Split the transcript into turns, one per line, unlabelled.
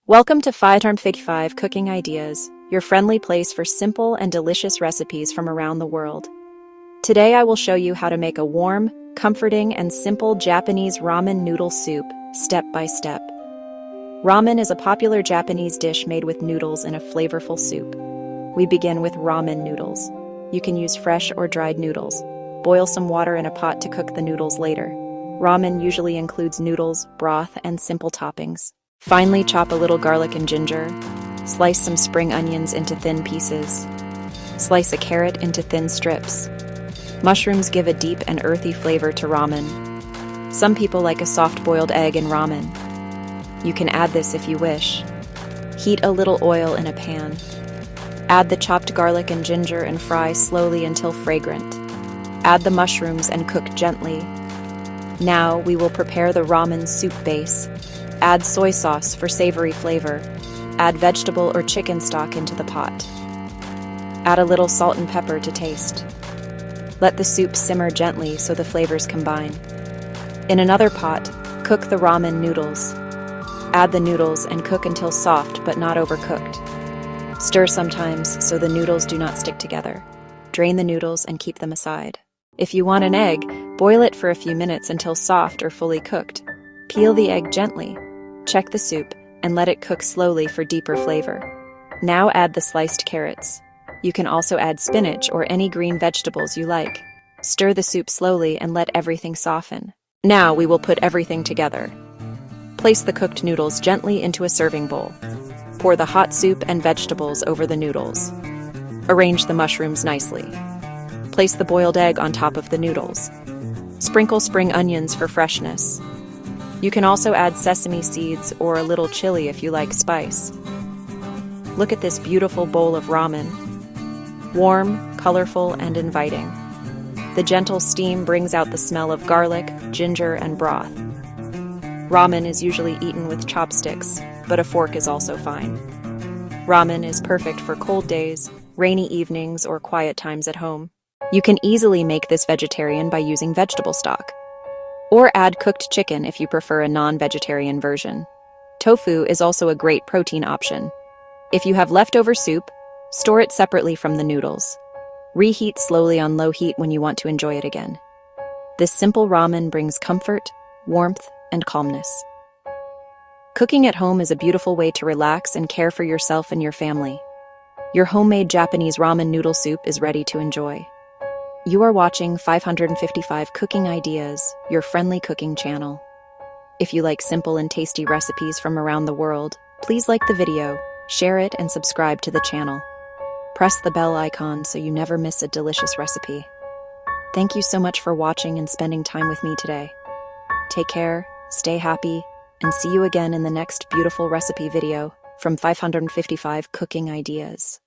Welcome to 555 Cooking Ideas, your friendly place for simple and delicious recipes from around the world. Today I will show you how to make a warm, comforting, and simple Japanese ramen noodle soup, step by step. Ramen is a popular Japanese dish made with noodles in a flavorful soup. We begin with ramen noodles. You can use fresh or dried noodles. Boil some water in a pot to cook the noodles later. Ramen usually includes noodles, broth, and simple toppings. Finally, chop a little garlic and ginger. Slice some spring onions into thin pieces. Slice a carrot into thin strips. Mushrooms give a deep and earthy flavor to ramen. Some people like a soft-boiled egg in ramen. You can add this if you wish. Heat a little oil in a pan. Add the chopped garlic and ginger and fry slowly until fragrant. Add the mushrooms and cook gently. Now we will prepare the ramen soup base. Add soy sauce for savory flavor. Add vegetable or chicken stock into the pot. Add a little salt and pepper to taste. Let the soup simmer gently so the flavors combine. In another pot, cook the ramen noodles. Add the noodles and cook until soft but not overcooked. Stir sometimes so the noodles do not stick together. Drain the noodles and keep them aside. If you want an egg, boil it for a few minutes until soft or fully cooked. Peel the egg gently. Check the soup and let it cook slowly for deeper flavor. Now add the sliced carrots. You can also add spinach or any green vegetables you like. Stir the soup slowly and let everything soften. Now we will put everything together. Place the cooked noodles gently into a serving bowl. Pour the hot soup and vegetables over the noodles. Arrange the mushrooms nicely. Place the boiled egg on top of the noodles. Sprinkle spring onions for freshness. You can also add sesame seeds or a little chili if you like spice. Look at this beautiful bowl of ramen. Warm, colorful, and inviting. The gentle steam brings out the smell of garlic, ginger, and broth. Ramen is usually eaten with chopsticks, but a fork is also fine. Ramen is perfect for cold days, rainy evenings, or quiet times at home. You can easily make this vegetarian by using vegetable stock. Or add cooked chicken if you prefer a non-vegetarian version. Tofu is also a great protein option. If you have leftover soup, store it separately from the noodles. Reheat slowly on low heat when you want to enjoy it again. This simple ramen brings comfort, warmth, and calmness. Cooking at home is a beautiful way to relax and care for yourself and your family. Your homemade Japanese ramen noodle soup is ready to enjoy. You are watching 555 Cooking Ideas, your friendly cooking channel. If you like simple and tasty recipes from around the world, please like the video, share it, and subscribe to the channel. Press the bell icon so you never miss a delicious recipe. Thank you so much for watching and spending time with me today. Take care, stay happy, and see you again in the next beautiful recipe video from 555 Cooking Ideas.